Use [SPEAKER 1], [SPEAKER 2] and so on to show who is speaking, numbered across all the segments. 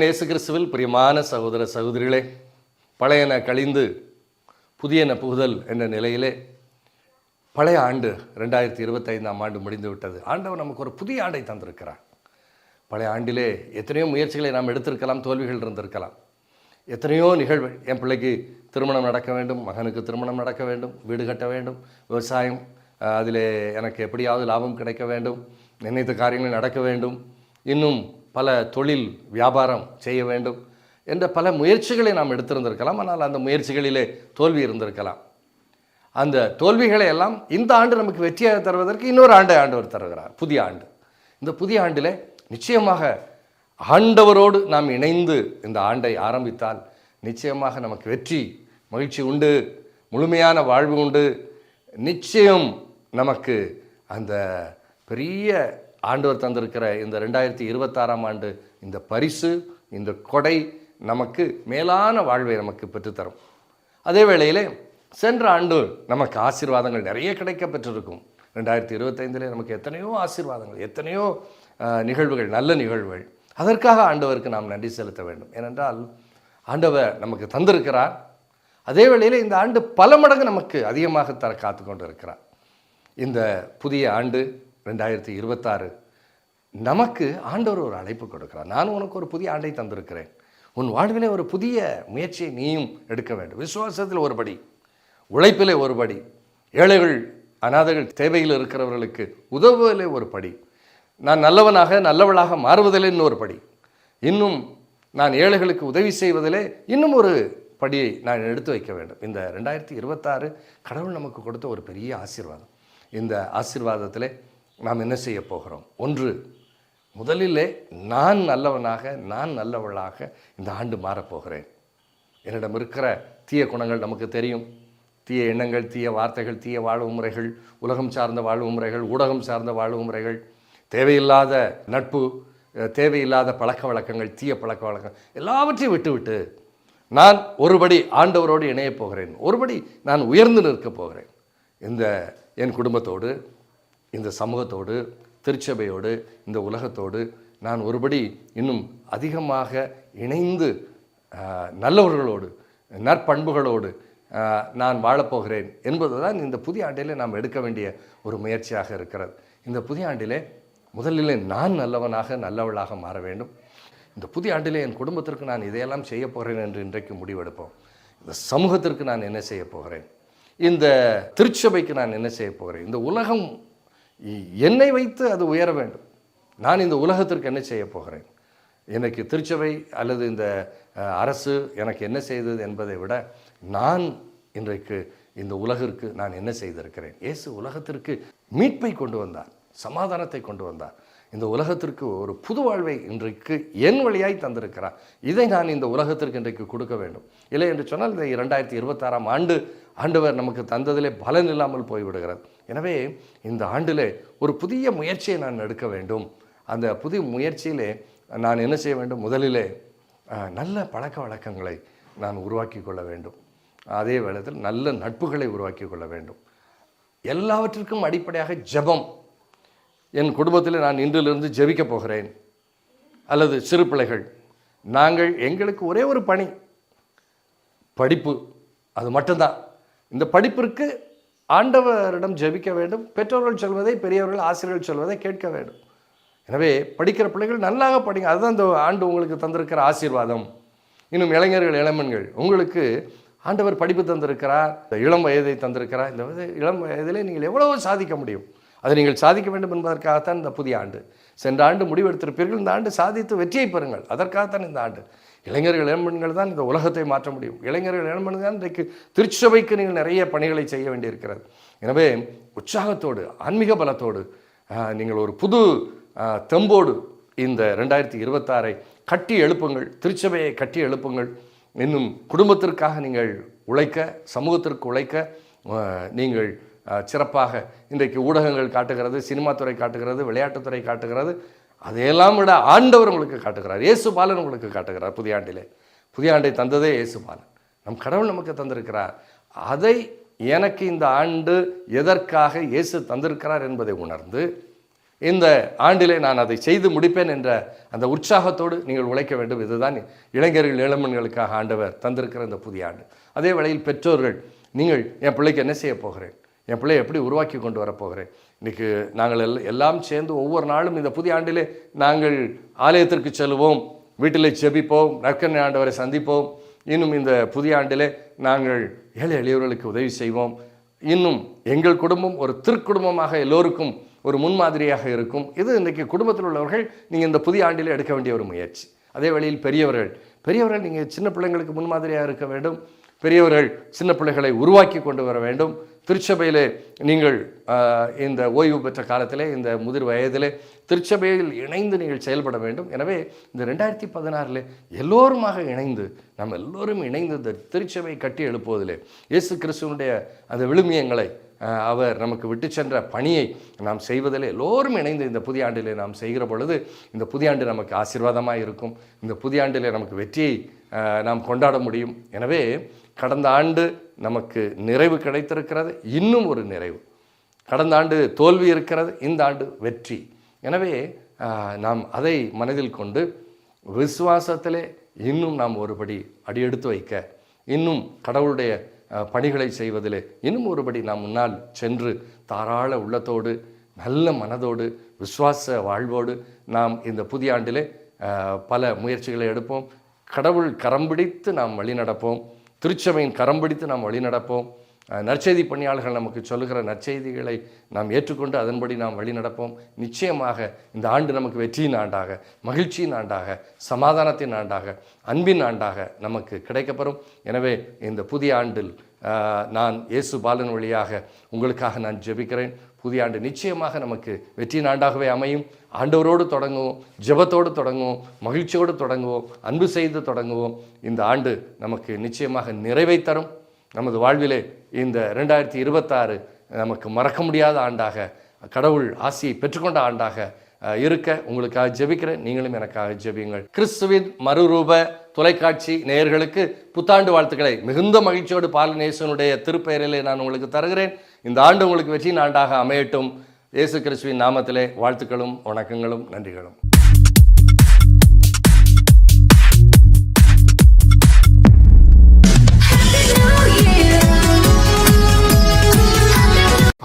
[SPEAKER 1] இறைவன் இயேசு கிறிஸ்துவில் பிரியமான சகோதர சகோதரிகளே, பழையன கழிந்து புதியன புகுதல் என்ற நிலையிலே பழைய ஆண்டு 2025 ஆண்டு முடிந்து விட்டது. ஆண்டவர் நமக்கு ஒரு புதிய ஆண்டை தந்திருக்கிறார். பழைய ஆண்டிலே எத்தனையோ முயற்சிகளை நாம் எடுத்திருக்கலாம், தோல்விகள் இருந்திருக்கலாம். எத்தனையோ நிகழ்வு, என் பிள்ளைக்கு திருமணம் நடக்க வேண்டும், மகனுக்கு திருமணம் நடக்க வேண்டும், வீடு கட்ட வேண்டும், விவசாயம் அதில் எனக்கு எப்படியாவது லாபம் கிடைக்க வேண்டும், நினைத்த காரியங்கள் நடக்க வேண்டும், இன்னும் பல தொழில் வியாபாரம் செய்ய வேண்டும் என்ற பல முயற்சிகளை நாம் எடுத்திருந்திருக்கலாம். ஆனால் அந்த முயற்சிகளிலே தோல்வி இருந்திருக்கலாம். அந்த தோல்விகளை எல்லாம் இந்த ஆண்டு நமக்கு வெற்றியாக தருவதற்கு இன்னொரு ஆண்டவர் தருகிறார், புதிய ஆண்டு. இந்த புதிய ஆண்டிலே நிச்சயமாக ஆண்டவரோடு நாம் இணைந்து இந்த ஆண்டை ஆரம்பித்தால் நிச்சயமாக நமக்கு வெற்றி, மகிழ்ச்சி உண்டு, முழுமையான வாழ்வு உண்டு. நிச்சயம் நமக்கு அந்த பெரிய ஆண்டவர் தந்திருக்கிற இந்த 2026 ஆண்டு இந்த பரிசு, இந்த கொடை நமக்கு மேலான வாழ்வை நமக்கு பெற்றுத்தரும். அதே வேளையிலே சென்ற ஆண்டு நமக்கு ஆசீர்வாதங்கள் நிறைய கிடைக்க பெற்றிருக்கும். 2025 நமக்கு எத்தனையோ ஆசீர்வாதங்கள், எத்தனையோ நிகழ்வுகள், நல்ல நிகழ்வுகள். அதற்காக ஆண்டவருக்கு நாம் நன்றி செலுத்த வேண்டும். ஏனென்றால் ஆண்டவர் நமக்கு தந்திருக்கிறார். அதே வேளையில் இந்த ஆண்டு பல மடங்கு நமக்கு அதிகமாக தர காத்து கொண்டு இருக்கிறார். இந்த புதிய ஆண்டு 2026 நமக்கு ஆண்டவர் ஒரு அழைப்பு கொடுக்கிறார். நான் உனக்கு ஒரு புதிய ஆண்டை தந்திருக்கிறேன், உன் வாழ்விலே ஒரு புதிய முயற்சியை நீயும் எடுக்க வேண்டும். விசுவாசத்தில் ஒருபடி, உழைப்பிலே ஒருபடி, ஏழைகள் அநாதைகள் தேவையில் இருக்கிறவர்களுக்கு உதவுவதிலே ஒரு படி, நான் நல்லவனாக நல்லவளாக மாறுவதிலே இன்னொரு படி, இன்னும் நான் ஏழைகளுக்கு உதவி செய்வதிலே இன்னும் ஒரு படியை நான் எடுத்து வைக்க வேண்டும். இந்த 2026 கடவுள் நமக்கு கொடுத்த ஒரு பெரிய ஆசீர்வாதம். இந்த ஆசீர்வாதத்திலே நாம் என்ன செய்ய போகிறோம்? ஒன்று, முதலிலே நான் நல்லவனாக நான் நல்லவளாக இந்த ஆண்டு மாறப்போகிறேன். என்னிடம் இருக்கிற தீய குணங்கள் நமக்கு தெரியும். தீய எண்ணங்கள், தீய வார்த்தைகள், தீய வாழ்வு முறைகள், உலகம் சார்ந்த வாழ்வு முறைகள், ஊடகம் சார்ந்த வாழ்வு முறைகள், தேவையில்லாத நட்பு, தேவையில்லாத பழக்க வழக்கங்கள், தீய பழக்க வழக்கம் எல்லாவற்றையும் விட்டுவிட்டு நான் ஒருபடி ஆண்டவரோடு இணையப் போகிறேன். ஒருபடி நான் உயர்ந்து நிற்கப் போகிறேன். இந்த என் குடும்பத்தோடு, இந்த சமூகத்தோடு, திருச்சபையோடு, இந்த உலகத்தோடு நான் ஒருபடி இன்னும் அதிகமாக இணைந்து நல்லவர்களோடு, நற்பண்புகளோடு நான் வாழப்போகிறேன் என்பதுதான் இந்த புதிய ஆண்டிலே நாம் எடுக்க வேண்டிய ஒரு முயற்சியாக இருக்கிறது. இந்த புதிய ஆண்டிலே முதலிலே நான் நல்லவனாக நல்லவளாக மாற வேண்டும். இந்த புதிய ஆண்டிலே என் குடும்பத்திற்கு நான் இதையெல்லாம் செய்ய போகிறேன் என்று இன்றைக்கு முடிவெடுப்போம். இந்த சமூகத்திற்கு நான் என்ன செய்ய போகிறேன், இந்த திருச்சபைக்கு நான் என்ன செய்ய போகிறேன், இந்த உலகம் என்னை வைத்து அது உயர வேண்டும். நான் இந்த உலகத்திற்கு என்ன செய்ய போகிறேன், எனக்கு திருச்சபை அல்லது இந்த அரசு எனக்கு என்ன செய்தது என்பதை விட நான் இன்றைக்கு இந்த உலகிற்கு நான் என்ன செய்திருக்கிறேன். இயேசு உலகத்திற்கு மீட்பை கொண்டு வந்தார், சமாதானத்தை கொண்டு வந்தார். இந்த உலகத்திற்கு ஒரு புது வாழ்வை இன்றைக்கு என் வழியாய் தந்திருக்கிறார். இதை நான் இந்த உலகத்திற்கு இன்றைக்கு கொடுக்க வேண்டும். இல்லை என்று சொன்னால் இந்த 2026 ஆண்டு ஆண்டவர் நமக்கு தந்ததிலே பலன் இல்லாமல் போய்விடுகிறது. எனவே இந்த ஆண்டிலே ஒரு புதிய முயற்சியை நான் எடுக்க வேண்டும். அந்த புதிய முயற்சியிலே நான் என்ன செய்ய வேண்டும்? முதலிலே நல்ல பழக்க வழக்கங்களை நான் உருவாக்கி கொள்ள வேண்டும். அதே வேளையில் நல்ல நட்புகளை உருவாக்கி கொள்ள வேண்டும். எல்லாவற்றிற்கும் அடிப்படையாக ஜெபம். என் குடும்பத்தில் நான் இன்றிலிருந்து ஜெபிக்க போகிறேன். அல்லது சிறு பிள்ளைகள், எங்களுக்கு ஒரே ஒரு பணி, படிப்பு, அது மட்டும்தான். இந்த படிப்பிற்கு ஆண்டவரிடம் ஜெபிக்க வேண்டும். பெற்றோர்கள் சொல்வதை, பெரியவர்கள் ஆசிரியர்கள் சொல்வதை கேட்க வேண்டும். எனவே படிக்கிற பிள்ளைகள் நல்லாக படிங்க. அதுதான் இந்த ஆண்டு உங்களுக்கு தந்திருக்கிற ஆசீர்வாதம். இன்னும் இளைஞர்கள், இளமன்கள், உங்களுக்கு ஆண்டவர் படிப்பு தந்திருக்கிறார், இளம் வயதை தந்திருக்கிறார். இந்த இளம் வயதிலே நீங்கள் எவ்வளவோ சாதிக்க முடியும். அதை நீங்கள் சாதிக்க வேண்டும் என்பதற்காகத்தான் இந்த புதிய ஆண்டு. சென்ற ஆண்டு முடிவெடுத்திருப்பீர்கள், இந்த ஆண்டு சாதித்து வெற்றியை பெறுங்கள். அதற்காகத்தான் இந்த ஆண்டு. இளைஞர்கள், இளம்பெண்கள் தான் இந்த உலகத்தை மாற்ற முடியும். இளைஞர்கள், இளம்பெண்கள் தான் இன்றைக்கு திருச்சபைக்கு நீங்கள் நிறைய பணிகளை செய்ய வேண்டியிருக்கிறது. எனவே உற்சாகத்தோடு, ஆன்மீக பலத்தோடு, நீங்கள் ஒரு புது தெம்போடு இந்த 2026 கட்டி எழுப்புங்கள். திருச்சபையை கட்டி எழுப்புங்கள். இன்னும் குடும்பத்திற்காக நீங்கள் உழைக்க, சமூகத்திற்கு உழைக்க நீங்கள் சிறப்பாக இன்றைக்கு ஊடகங்கள் காட்டுகிறது, சினிமா துறை காட்டுகிறது, விளையாட்டுத்துறை காட்டுகிறது. அதையெல்லாம் விட ஆண்டவர் உங்களுக்கு காட்டுகிறார். இயேசு பாலன் உங்களுக்கு காட்டுகிறார். புதிய ஆண்டிலே புதிய ஆண்டை தந்ததே இயேசு பாலன். நம் கடவுள் நமக்கு தந்திருக்கிறார். அதை எனக்கு இந்த ஆண்டு எதற்காக இயேசு தந்திருக்கிறார் என்பதை உணர்ந்து இந்த ஆண்டிலே நான் அதை செய்து முடிப்பேன் என்ற அந்த உற்சாகத்தோடு நீங்கள் உழைக்க வேண்டும். இதுதான் இளைஞர்கள் இளமன்களுக்காக ஆண்டவர் தந்திருக்கிற இந்த புதிய ஆண்டு. அதே வேளையில் பெற்றோர்கள், நீங்கள் என் பிள்ளைக்கு என்ன செய்ய போகிறேன், என் பிள்ளையை எப்படி உருவாக்கி கொண்டு வரப்போகிறேன். இன்றைக்கி நாங்கள் எல்லாம் சேர்ந்து ஒவ்வொரு நாளும் இந்த புதிய ஆண்டிலே நாங்கள் ஆலயத்திற்கு செல்வோம், வீட்டிலே செபிப்போம், நற்கரணை ஆண்டவரை சந்திப்போம். இன்னும் இந்த புதிய ஆண்டிலே நாங்கள் ஏழை எளியவர்களுக்கு உதவி செய்வோம். இன்னும் எங்கள் குடும்பம் ஒரு திருக்குடும்பமாக எல்லோருக்கும் ஒரு முன்மாதிரியாக இருக்கும். இது இன்றைக்கி குடும்பத்தில் உள்ளவர்கள் நீங்கள் இந்த புதிய ஆண்டிலே எடுக்க வேண்டிய ஒரு முயற்சி. அதே வழியில் பெரியவர்கள் நீங்கள் சின்ன பிள்ளைங்களுக்கு முன்மாதிரியாக இருக்க வேண்டும். பெரியவர்கள் சின்ன பிள்ளைகளை உருவாக்கி கொண்டு வர வேண்டும். திருச்சபையிலே நீங்கள் இந்த ஓய்வு பெற்ற காலத்திலே, இந்த முதிர் வயதிலே திருச்சபையில் இணைந்து நீங்கள் செயல்பட வேண்டும். எனவே இந்த 2016 எல்லோருமாக இணைந்து, நம்ம எல்லோரும் இணைந்து இந்த திருச்சபையை கட்டி எழுப்புவதிலே இயேசு கிறிஸ்துவனுடைய அந்த விழுமியங்களை அவர் நமக்கு விட்டு சென்ற பணியை நாம் செய்வதில் எல்லோரும் இணைந்து இந்த புதிய ஆண்டிலே நாம் செய்கிற பொழுது இந்த புதிய ஆண்டு நமக்கு ஆசீர்வாதமாக இருக்கும். இந்த புதிய ஆண்டிலே நமக்கு வெற்றியை நாம் கொண்டாட முடியும். எனவே கடந்த ஆண்டு நமக்கு நிறைவு கிடைத்திருக்கிறது, இன்னும் ஒரு நிறைவு. கடந்த ஆண்டு தோல்வி இருக்கிறது, இந்த ஆண்டு வெற்றி. எனவே நாம் அதை மனதில் கொண்டு விசுவாசத்திலே இன்னும் நாம் ஒருபடி அடியெடுத்து வைக்க, இன்னும் கடவுளுடைய பணிகளை செய்வதிலே இன்னும் ஒருபடி நாம் முன்னால் சென்று தாராள உள்ளத்தோடு, நல்ல மனதோடு, விசுவாச வாழ்வோடு நாம் இந்த புதிய ஆண்டிலே பல முயற்சிகளை எடுப்போம். கடவுள் கரம் பிடித்து நாம் வழி நடப்போம். திருச்சபையின் கரம் பிடித்து நாம் வழி நடப்போம். நற்செய்தி பணியாளர்கள் நமக்கு சொல்லுகிற நற்செய்திகளை நாம் ஏற்றுக்கொண்டு அதன்படி நாம் வழி நடப்போம். நிச்சயமாக இந்த ஆண்டு நமக்கு வெற்றியின் ஆண்டாக, மகிழ்ச்சியின் ஆண்டாக, சமாதானத்தின் ஆண்டாக, அன்பின் ஆண்டாக நமக்கு கிடைக்கப்பெறும். எனவே இந்த புதிய ஆண்டில் நான் இயேசு பாலன் வழியாக உங்களுக்காக நான் ஜெபிக்கிறேன். புதிய ஆண்டு நிச்சயமாக நமக்கு வெற்றியின் ஆண்டாகவே அமையும். ஆண்டவரோடு தொடங்குவோம், ஜெபத்தோடு தொடங்குவோம், மகிழ்ச்சியோடு தொடங்குவோம், அன்பு செய்து தொடங்குவோம். இந்த ஆண்டு நமக்கு நிச்சயமாக நிறைவை தரும். நமது வாழ்விலே இந்த 2026 நமக்கு மறக்க முடியாத ஆண்டாக, கடவுள் ஆசியை பெற்றுக்கொண்ட ஆண்டாக இருக்க உங்களுக்காக ஜெபிக்கிறேன். நீங்களும் எனக்காக ஜெபியுங்கள். கிறிஸ்துவின் மறுரூப தொலைக்காட்சி நேயர்களுக்கு புத்தாண்டு வாழ்த்துக்களை மிகுந்த மகிழ்ச்சியோடு பாலநேசனுடைய திருப்பெயரிலே நான் உங்களுக்கு தருகிறேன். இந்த ஆண்டு உங்களுக்கு வெற்றியின் ஆண்டாக அமையட்டும். இயேசு கிறிஸ்துவின் நாமத்திலே வாழ்த்துக்களும் வணக்கங்களும் நன்றிகளும்.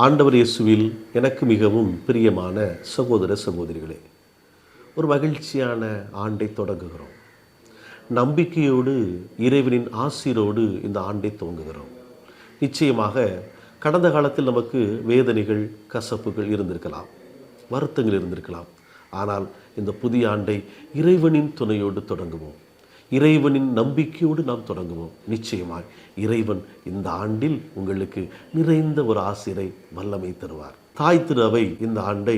[SPEAKER 2] ஆண்டவர் இயேசுவில் எனக்கு மிகவும் பிரியமான சகோதர சகோதரிகளே, ஒரு மகிழ்ச்சியான ஆண்டை தொடங்குகிறோம். நம்பிக்கையோடு, இறைவனின் ஆசீரோடு இந்த ஆண்டை துவங்குகிறோம். நிச்சயமாக கடந்த காலத்தில் நமக்கு வேதனைகள், கசப்புகள் இருந்திருக்கலாம், வருத்தங்கள் இருந்திருக்கலாம். ஆனால் இந்த புதிய ஆண்டை இறைவனின் துணையோடு தொடங்குவோம். இறைவனின் நம்பிக்கையோடு நாம் தொடங்குவோம். நிச்சயமாய் இறைவன் இந்த ஆண்டில் உங்களுக்கு நிறைந்த ஒரு ஆசிரை வல்லமை தருவார். தாய் திரு அவை இந்த ஆண்டை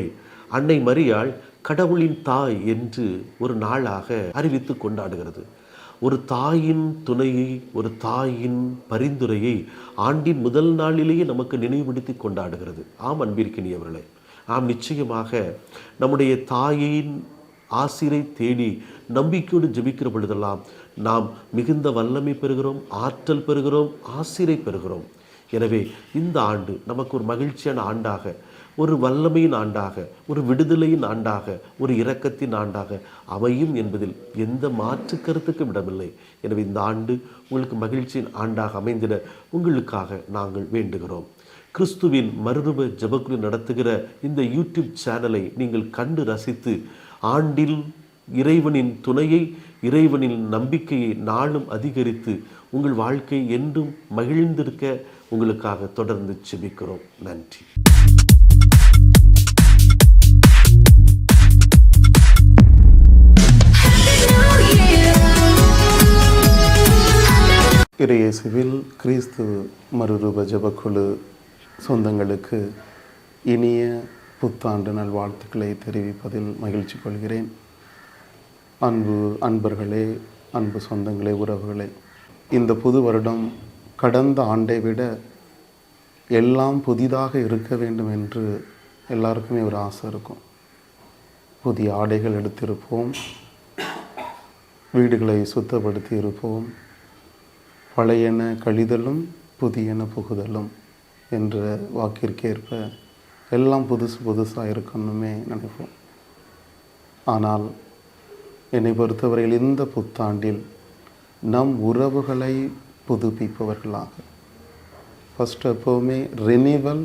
[SPEAKER 2] அன்னை மரியாள் கடவுளின் தாய் என்று ஒரு நாளாக அறிவித்து கொண்டாடுகிறது. ஒரு தாயின் துணையை, ஒரு தாயின் பரிந்துரையை ஆண்டின் முதல் நாளிலேயே நமக்கு நினைவுபடுத்தி கொண்டாடுகிறது. ஆம் அன்பிற்கினியவர்களே, ஆம், நிச்சயமாக நம்முடைய தாயின் ஆசிரை தேடி நம்பிக்கையோடு ஜெபிக்கிற பொழுதெல்லாம் நாம் மிகுந்த வல்லமை பெறுகிறோம், ஆற்றல் பெறுகிறோம், ஆசிரை பெறுகிறோம். எனவே இந்த ஆண்டு நமக்கு ஒரு மகிழ்ச்சியான ஆண்டாக, ஒரு வல்லமையின் ஆண்டாக, ஒரு விடுதலையின் ஆண்டாக, ஒரு இரக்கத்தின் ஆண்டாக அமையும் என்பதில் எந்த மாற்று கருத்துக்கும் இடமில்லை. எனவே இந்த ஆண்டு உங்களுக்கு மகிழ்ச்சியின் ஆண்டாக அமைந்திட உங்களுக்காக நாங்கள் வேண்டுகிறோம். கிறிஸ்துவின் மறுரூப ஜெபக்குழு நடத்துகிற இந்த யூடியூப் சேனலை நீங்கள் கண்டு ரசித்து ஆண்டில் இறைவனின் துணையை, இறைவனின் நம்பிக்கையை நாளும் அதிகரித்து உங்கள் வாழ்க்கை என்றும் மகிழ்ந்திருக்க உங்களுக்காக தொடர்ந்து ஜெபிக்கிறோம். நன்றி.
[SPEAKER 3] இறையேசுவில் கிறிஸ்து மறுரூப ஜெபக்குழு சொந்தங்களுக்கு இனிய புத்தாண்டு நல்வாழ்த்துக்களை தெரிவிப்பதில் மகிழ்ச்சி கொள்கிறேன். அன்பர்களே, அன்பு சொந்தங்களே, உறவுகளே, இந்த புது வருடம் கடந்த ஆண்டை விட எல்லாம் புதிதாக இருக்க வேண்டும் என்று எல்லாருக்குமே ஒரு ஆசை இருக்கும். புதிய ஆடைகள் எடுத்திருப்போம், வீடுகளை சுத்தப்படுத்தி இருப்போம். பழையன கழிதலும் புதியன புகுதலும் என்ற வாக்கிற்கேற்ப எல்லாம் புதுசு புதுசாக இருக்கணுமே நினைப்போம். ஆனால் என்னை பொறுத்தவரையில் இந்த புத்தாண்டில் நம் உறவுகளை புதுப்பிப்பவர்களாக, ஃபஸ்ட் எப்போவுமே renewal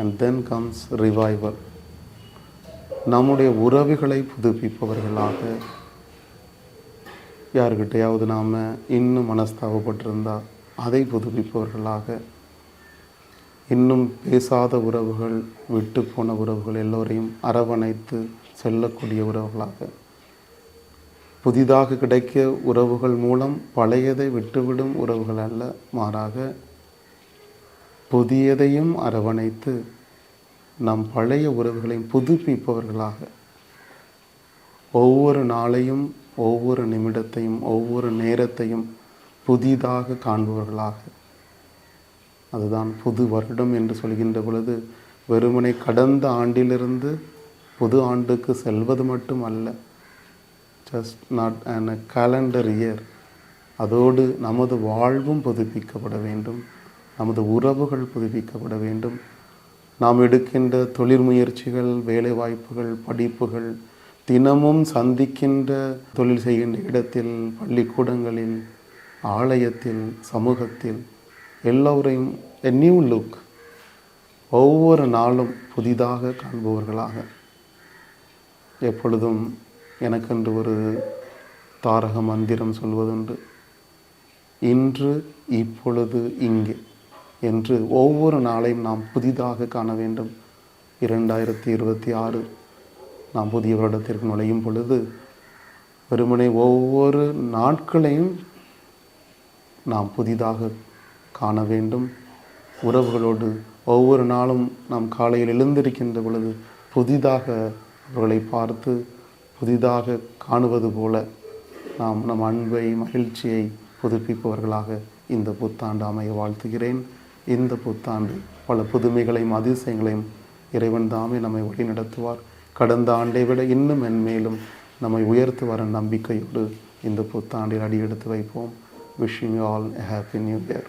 [SPEAKER 3] and then comes revival, நம்முடைய உறவுகளை புதுப்பிப்பவர்களாக, யாருக்கிட்டையாவது நாம் இன்னும் மனஸ்தாபப்பட்டிருந்தால் அதை புதுப்பிப்பவர்களாக, இன்னும் பேசாத உறவுகள், விட்டு போன உறவுகள் எல்லோரையும் அரவணைத்து செல்லக்கூடிய உறவுகளாக, புதிதாக கிடைக்க உறவுகள் மூலம் பழையதை விட்டுவிடும் உறவுகள் அல்ல, மாறாக புதியதையும் அரவணைத்து நம் பழைய உறவுகளையும் புதுப்பிப்பவர்களாக, ஒவ்வொரு நாளையும், ஒவ்வொரு நிமிடத்தையும், ஒவ்வொரு நேரத்தையும் புதிதாக காண்பவர்களாக. அதுதான் புது வருடம் என்று சொல்கின்ற பொழுது வெறுமனை கடந்த ஆண்டிலிருந்து புது ஆண்டுக்கு செல்வது மட்டும் அல்ல, just not an a calendar year. அதோடு நமது வாழ்வும் புதுப்பிக்கப்பட வேண்டும், நமது உறவுகள் புதுப்பிக்கப்பட வேண்டும். நாம் எடுக்கின்ற தொழில் முயற்சிகள், வேலைவாய்ப்புகள், படிப்புகள், தினமும் சந்திக்கின்ற தொழில் செய்கின்ற இடத்தில், பள்ளிக்கூடங்களில், ஆலயத்தில், சமூகத்தில் எல்லோரையும் எ நியூ லுக், ஒவ்வொரு நாளும் புதிதாக காண்பவர்களாக. எப்பொழுதும் எனக்கென்று ஒரு தாரக மந்திரம் சொல்வதுண்டு, இன்று, இப்பொழுது, இங்கே என்று ஒவ்வொரு நாளையும் நாம் புதிதாக காண வேண்டும். 2026 நாம் புதிய வருடத்திற்கு நுழையும் பொழுது வெறுமனே ஒவ்வொரு நாட்களையும் நாம் புதிதாக காண வேண்டும். உறவுகளோடு ஒவ்வொரு நாளும் நாம் காலையில் எழுந்திருக்கின்ற பொழுது புதிதாக அவர்களை பார்த்து புதிதாக காணுவது போல நாம் நம் அன்பை, மகிழ்ச்சியை புதுப்பிப்பவர்களாக இந்த புத்தாண்டு அமைய வாழ்த்துகிறேன். இந்த புத்தாண்டு பல புதுமைகளையும் அதிசயங்களையும் இறைவன் தாமே நம்மை வழி நடத்துவார். கடந்த ஆண்டை விட இன்னும் மென்மேலும் நம்மை உயர்த்து வர நம்பிக்கையோடு இந்த புத்தாண்டில் அடியெடுத்து வைப்போம். Wishing you all a happy new year.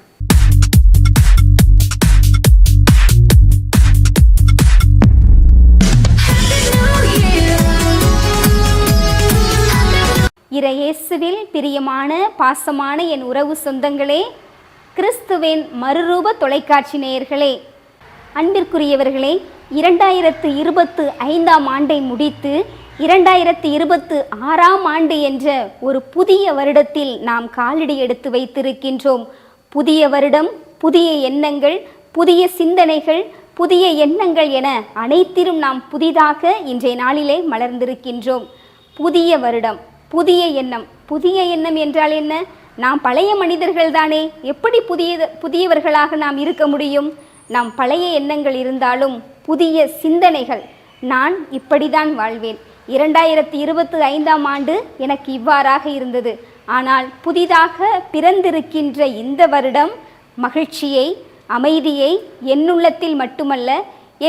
[SPEAKER 4] இறையேசுவில் பிரியமான பாசமான என் உறவு சொந்தங்களே, கிறிஸ்துவின் மறுரூப தொலைக்காட்சி நேயர்களே, அன்பிற்குரியவர்களே, 2025ஆம் ஆண்டை முடித்து 2026ஆம் ஆண்டு என்ற ஒரு புதிய வருடத்தில் நாம் காலடி எடுத்து வைத்திருக்கின்றோம். புதிய வருடம், புதிய எண்ணங்கள், புதிய சிந்தனைகள், புதிய எண்ணங்கள் என அனைத்திலும் நாம் புதிதாக இன்றைய நாளிலே மலர்ந்திருக்கின்றோம். புதிய வருடம், புதிய எண்ணம். புதிய எண்ணம் என்றால் என்ன? நாம் பழைய மனிதர்கள் தானே, எப்படி புதியவர்களாக நாம் இருக்க முடியும்? நாம் பழைய எண்ணங்கள் இருந்தாலும் புதிய சிந்தனைகள். நான் இப்படிதான் வாழ்வேன், 2025ஆம் ஆண்டு எனக்கு இவ்வாறாக இருந்தது. ஆனால் புதிதாக பிறந்திருக்கின்ற இந்த வருடம் மகிழ்ச்சியை, அமைதியை என்னுள்ளத்தில் மட்டுமல்ல,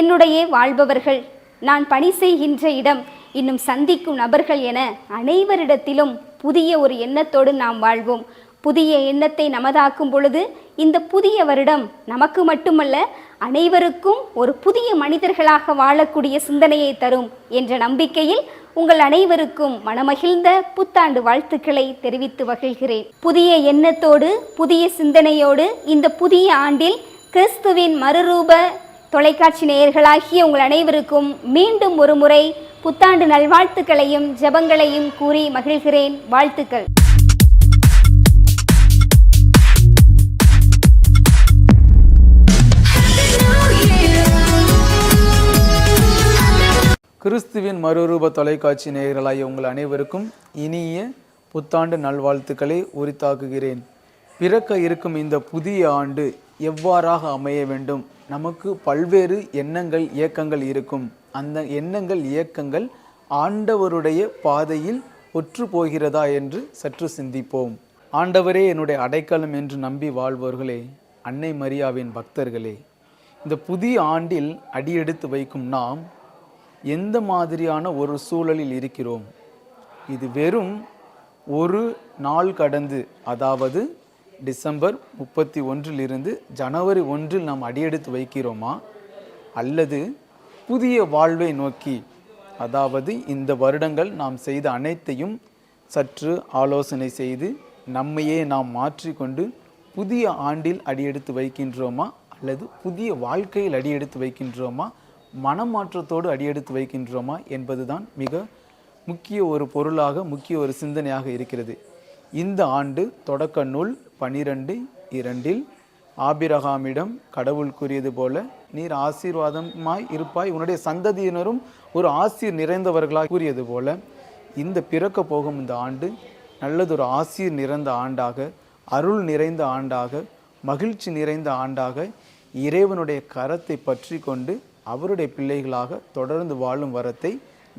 [SPEAKER 4] என்னுடைய வாழ்பவர்கள், நான் பணி செய்கின்ற இடம், இன்னும் சந்திக்கும் நபர்கள் என அனைவரிடத்திலும் புதிய ஒரு எண்ணத்தோடு நாம் வாழ்வோம். புதிய எண்ணத்தை நமதாக்கும் பொழுது இந்த புதிய வருடம் நமக்கு மட்டுமல்ல, அனைவருக்கும் ஒரு புதிய மனிதர்களாக வாழக்கூடிய சிந்தனையை தரும் என்ற நம்பிக்கையில் உங்கள் அனைவருக்கும் மனமகிழ்ந்த புத்தாண்டு வாழ்த்துக்களை தெரிவித்து மகிழ்கிறேன். புதிய எண்ணத்தோடு, புதிய சிந்தனையோடு இந்த புதிய ஆண்டில் கிறிஸ்துவின் மறுரூப தொலைக்காட்சி நேயர்களாகிய உங்கள் அனைவருக்கும் மீண்டும் ஒரு முறை புத்தாண்டு நல்வாழ்த்துக்களையும் ஜெபங்களையும் கூறி மகிழ்கிறேன். வாழ்த்துக்கள்.
[SPEAKER 5] கிறிஸ்துவின் மறுரூப தொலைக்காட்சி நேயர்களாகிய உங்கள் அனைவருக்கும் இனிய புத்தாண்டு நல்வாழ்த்துக்களை உரித்தாக்குகிறேன். பிறக்க இருக்கும் இந்த புதிய ஆண்டு எவ்வாறாக அமைய வேண்டும்? நமக்கு பல்வேறு எண்ணங்கள், இயக்கங்கள் இருக்கும். அந்த எண்ணங்கள், இயக்கங்கள் ஆண்டவருடைய பாதையில் ஒற்று போகிறதா என்று சற்று சிந்திப்போம். ஆண்டவரே என்னுடைய அடைக்கலம் என்று நம்பி வாழ்வோர்களே, அன்னை மரியாவின் பக்தர்களே, இந்த புதிய ஆண்டில் அடியெடுத்து வைக்கும் நாம் எந்த மாதிரியான ஒரு சூழலில் இருக்கிறோம்? இது வெறும் ஒரு நாள் கடந்து, அதாவது டிசம்பர் 31 ஜனவரி 1 நாம் அடியெடுத்து வைக்கிறோமா? அல்லது புதிய வாழ்வை நோக்கி, அதாவது இந்த வருடங்கள் நாம் செய்த அனைத்தையும் சற்று ஆலோசனை செய்து நம்மையே நாம் மாற்றிக்கொண்டு புதிய ஆண்டில் அடியெடுத்து வைக்கின்றோமா அல்லது புதிய வாழ்க்கையில் அடியெடுத்து வைக்கின்றோமா, மனமாற்றத்தோடு அடியெடுத்து வைக்கின்றோமா என்பதுதான் மிக முக்கிய ஒரு பொருளாக, முக்கிய ஒரு சிந்தனையாக இருக்கிறது. இந்த ஆண்டு தொடக்க நூல் 12:2 ஆபிரகாமிடம் கடவுள் கூறியது போல, நீர் ஆசீர்வாதமாய் இருப்பாய், உன்னுடைய சந்ததியினரும் ஒரு ஆசீர் நிறைந்தவர்களாய் கூறியது போல, இந்த பிறக்க போகும் இந்த ஆண்டு நல்லதொரு ஆசீர் நிறைந்த ஆண்டாக, அருள் நிறைந்த ஆண்டாக, மகிழ்ச்சி நிறைந்த ஆண்டாக, இறைவனுடைய கரத்தை பற்றி கொண்டு அவருடைய பிள்ளைகளாக தொடர்ந்து வாழும் வரத்தை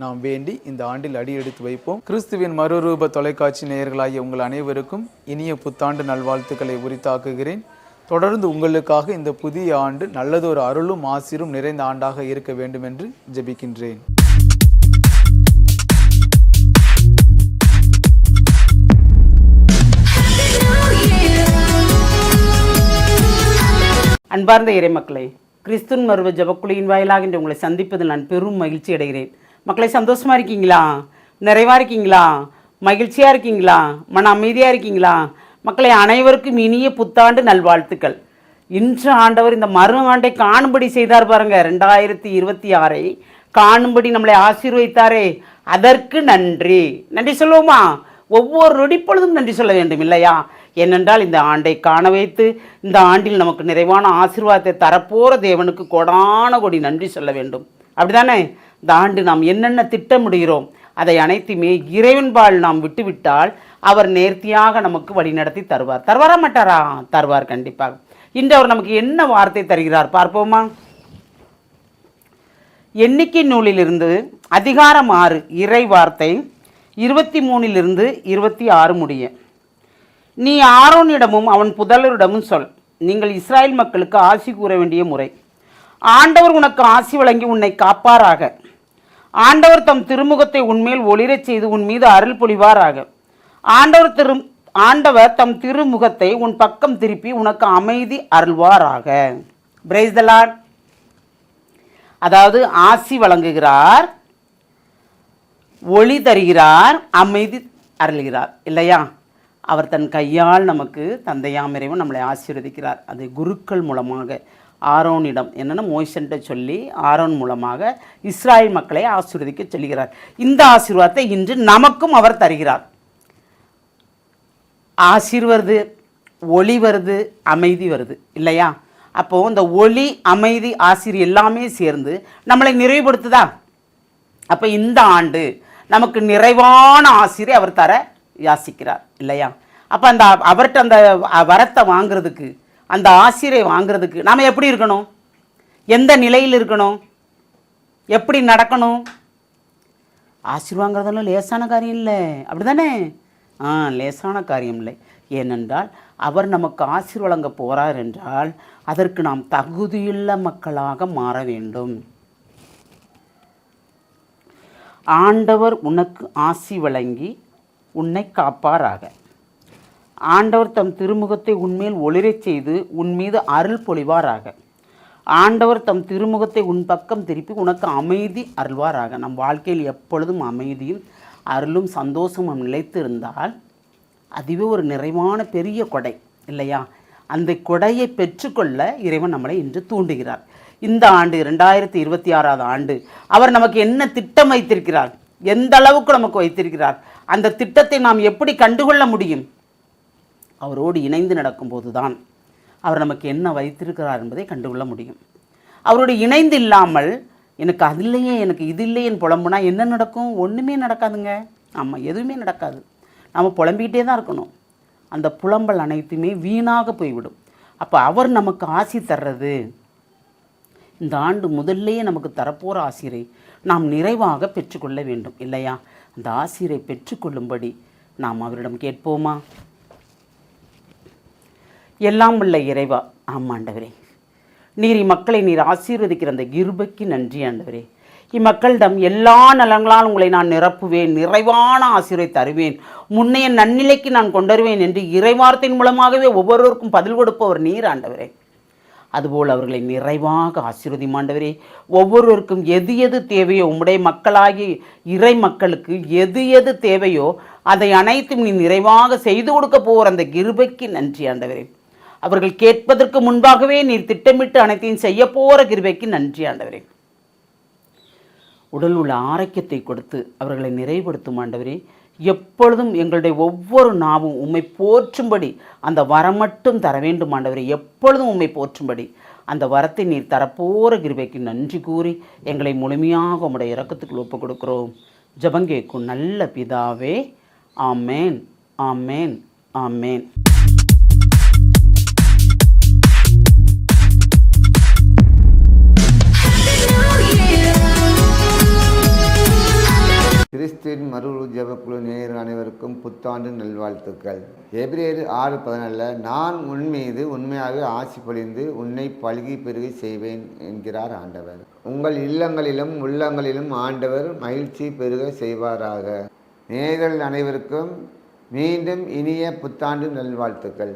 [SPEAKER 5] நாம் வேண்டி இந்த ஆண்டில் அடியெடுத்து வைப்போம். கிறிஸ்துவின் மறுரூப தொலைக்காட்சி நேயர்களாகிய உங்கள் அனைவருக்கும் இனிய புத்தாண்டு நல்வாழ்த்துக்களை உரித்தாக்குகிறேன். தொடர்ந்து உங்களுக்காக இந்த புதிய ஆண்டு நல்லதொரு அருளும் ஆசீரும் நிறைந்த ஆண்டாக இருக்க வேண்டும் என்று ஜெபிக்கின்றேன்.
[SPEAKER 6] அன்பார்ந்த இறைமக்களே, கிறிஸ்துவின் மறுவ ஜபக்குழியின் வாயிலாக இன்று உங்களை சந்திப்பதில் நான் பெரும் மகிழ்ச்சி அடைகிறேன். மக்களை, சந்தோஷமா இருக்கீங்களா? நிறைவா இருக்கீங்களா? மகிழ்ச்சியா இருக்கீங்களா? மன அமைதியா இருக்கீங்களா? மக்களை, அனைவருக்கும் இனிய புத்தாண்டு நல்வாழ்த்துக்கள். இன்று ஆண்டவர் இந்த மறு ஆண்டை காணும்படி செய்தார் பாருங்க. 2026 காணும்படி நம்மளை ஆசீர்வதித்தாரே, அதற்கு நன்றி. நன்றி சொல்லுவோமா? ஒவ்வொரு நொடிப்பொழுதும் நன்றி சொல்ல வேண்டும் இல்லையா? ஏனென்றால் இந்த ஆண்டை காண வைத்து இந்த ஆண்டில் நமக்கு நிறைவான ஆசீர்வாதத்தை தரப்போற தேவனுக்கு கோடான கோடி நன்றி சொல்ல வேண்டும். அப்படிதானே? இந்த ஆண்டு நாம் என்னென்ன திட்டமிடுகிறோம் அதை அனைத்துமே இறைவன்பால் நாம் விட்டுவிட்டால் அவர் நேர்த்தியாக நமக்கு வழிநடத்தி தருவார். தருவாரா மாட்டாரா? தருவார் கண்டிப்பாக. இன்று அவர் நமக்கு என்ன வார்த்தை தருகிறார் பார்ப்போமா? எண்ணிக்கை நூலிலிருந்து அதிகாரம் 6 இறை வார்த்தை 23 26 முடிய. நீ ஆரோனிடமும் அவன் புதல்வரிடமும் சொல், நீங்கள் இஸ்ராயல் மக்களுக்கு ஆசி கூற வேண்டிய முறை. ஆண்டவர் உனக்கு ஆசி வழங்கி உன்னை காப்பாராக. ஆண்டவர் தம் திருமுகத்தை உன்மேல் ஒளிரச் செய்து உன் மீது அருள் பொழிவாராக. ஆண்டவர் தம் திருமுகத்தை உன் பக்கம் திருப்பி உனக்கு அமைதி அருள்வாராக. Praise the Lord. அதாவது ஆசி வழங்குகிறார், ஒளி தருகிறார், அமைதி அருள்கிறார் இல்லையா? அவர் தன் கையால் நமக்கு தந்தையாம் இறைவன் நம்மளை ஆசீர்வதிக்கிறார். அது குருக்கள் மூலமாக ஆரோனிடம் என்னென்னா மோய்சன்ட்ட சொல்லி ஆரோன் மூலமாக இஸ்ராயல் மக்களை ஆசீர்வதிக்க சொல்கிறார். இந்த ஆசீர்வாதத்தை இன்று நமக்கும் அவர் தருகிறார். ஆசீர் வருது, ஒளி வருது, அமைதி வருது இல்லையா? அப்போது இந்த ஒளி, அமைதி, ஆசீர் எல்லாமே சேர்ந்து நம்மளை நிறைவுபடுத்துதா? அப்போ இந்த ஆண்டு நமக்கு நிறைவான ஆசீரை அவர் தர யாசிக்கிறார் இல்லையா? அப்போ அந்த அவர்கிட்ட அந்த வரத்தை வாங்கிறதுக்கு, அந்த ஆசீரை வாங்கிறதுக்கு நாம் எப்படி இருக்கணும்? எந்த நிலையில் இருக்கணும்? எப்படி நடக்கணும்? ஆசீர் வாங்கிறதெல்லாம் லேசான காரியம் இல்லை, அப்படி தானே? லேசான காரியம் இல்லை. ஏனென்றால் அவர் நமக்கு ஆசீர் வழங்க போகிறார் என்றால் அதற்கு நாம் தகுதியுள்ள மக்களாக மாற வேண்டும். ஆண்டவர் உனக்கு ஆசி வழங்கி உன்னை காப்பாராக. ஆண்டவர் தம் திருமுகத்தை உன்மேல் ஒளிரச் செய்து உன் மீது அருள் பொழிவாராக. ஆண்டவர் தம் திருமுகத்தை உன் பக்கம் திருப்பி உனக்கு அமைதி அருள்வாராக. நம் வாழ்க்கையில் எப்பொழுதும் அமைதியும் அருளும் சந்தோஷமும் நிலைத்து இருந்தால் அதுவே ஒரு நிறைவான பெரிய கொடை இல்லையா? அந்த கொடையை பெற்றுக்கொள்ள இறைவன் நம்மளை இன்று தூண்டுகிறார். இந்த ஆண்டு 2026 ஆண்டு அவர் நமக்கு என்ன திட்டம் வைத்திருக்கிறார், எந்த அளவுக்கு நமக்கு வைத்திருக்கிறார், அந்த திட்டத்தை நாம் எப்படி கண்டுகொள்ள முடியும்? அவரோடு இணைந்து நடக்கும்போது தான் அவர் நமக்கு என்ன வைத்திருக்கிறார் என்பதை கண்டுகொள்ள முடியும். அவரோடு இணைந்து இல்லாமல் எனக்கு அது இல்லையே, எனக்கு இது இல்லையேன்னு புலம்புனா என்ன நடக்கும்? ஒன்றுமே நடக்காதுங்க. ஆமாம், எதுவுமே நடக்காது. நாம் புலம்பிக்கிட்டே தான் இருக்கணும். அந்த புலம்பல் அனைத்துமே வீணாக போய்விடும். அப்போ அவர் நமக்கு ஆசி தர்றது, இந்த ஆண்டு முதல்லையே நமக்கு தரப்போகிற ஆசிரை நாம் நிறைவாக பெற்றுக்கொள்ள வேண்டும் இல்லையா? அந்த ஆசிரை பெற்றுக்கொள்ளும்படி நாம் அவரிடம் கேட்போமா? எல்லாம் உள்ள இறைவா, ஆமாண்டவரே, நீர் இம்மக்களை நீர் ஆசீர்வதிக்கிற அந்த கிருபைக்கு நன்றி ஆண்டவரே. இம்மக்களிடம் எல்லா நலங்களால் உங்களை நான் நிரப்புவேன், நிறைவான ஆசீர்வை தருவேன், முன்னைய நன்னிலைக்கு நான் கொண்டுவருவேன் என்று இறைவார்த்தையின் மூலமாகவே ஒவ்வொருவருக்கும் பதில் கொடுப்பவர் நீர் ஆண்டவரே. அதுபோல் அவர்களை நிறைவாக ஆசீர்வதியும் ஆண்டவரே. ஒவ்வொருவருக்கும் எது எது தேவையோ, உம்முடைய மக்களாகி இறை மக்களுக்கு எது எது தேவையோ அதை அனைத்தும் நீ நிறைவாக செய்து கொடுக்க போகிற அந்த கிருபைக்கு நன்றி ஆண்டவரே. அவர்கள் கேட்பதற்கு முன்பாகவே நீர் திட்டமிட்டு அனைத்தையும் செய்ய போகிற கிருபைக்கு நன்றி ஆண்டவரே. உடல் உள்ள ஆரோக்கியத்தை கொடுத்து அவர்களை நிறைவுபடுத்தும் ஆண்டவரே. எப்பொழுதும் எங்களுடைய ஒவ்வொரு நாவும் உம்மை போற்றும்படி அந்த வரம் மட்டும் தர வேண்டும் ஆண்டவரே. எப்பொழுதும் உம்மை போற்றும்படி அந்த வரத்தை நீர் தரப்போகிற கிருபைக்கு நன்றி கூறி எங்களை முழுமையாக உம்முடைய இரக்கத்துக்கு ஒப்புக் கொடுக்கிறோம். ஜெபங்கேக்கும் நல்ல பிதாவே. ஆமேன், ஆமேன், ஆமேன்.
[SPEAKER 7] கிறிஸ்துவின் மறு ஜெபக்குழு நேயர்கள் அனைவருக்கும் புத்தாண்டு நல்வாழ்த்துக்கள். எபிரேயர் 6:14 நான் உன் மீது உண்மையாகவே ஆசி பொழிந்து உன்னை பல்கி பெருகி செய்வேன் என்கிறார் ஆண்டவர். உங்கள் இல்லங்களிலும் உள்ளங்களிலும் ஆண்டவர் மகிழ்ச்சி பெருக செய்வாராக. நேயர்கள் அனைவருக்கும் மீண்டும் இனிய புத்தாண்டு நல்வாழ்த்துக்கள்.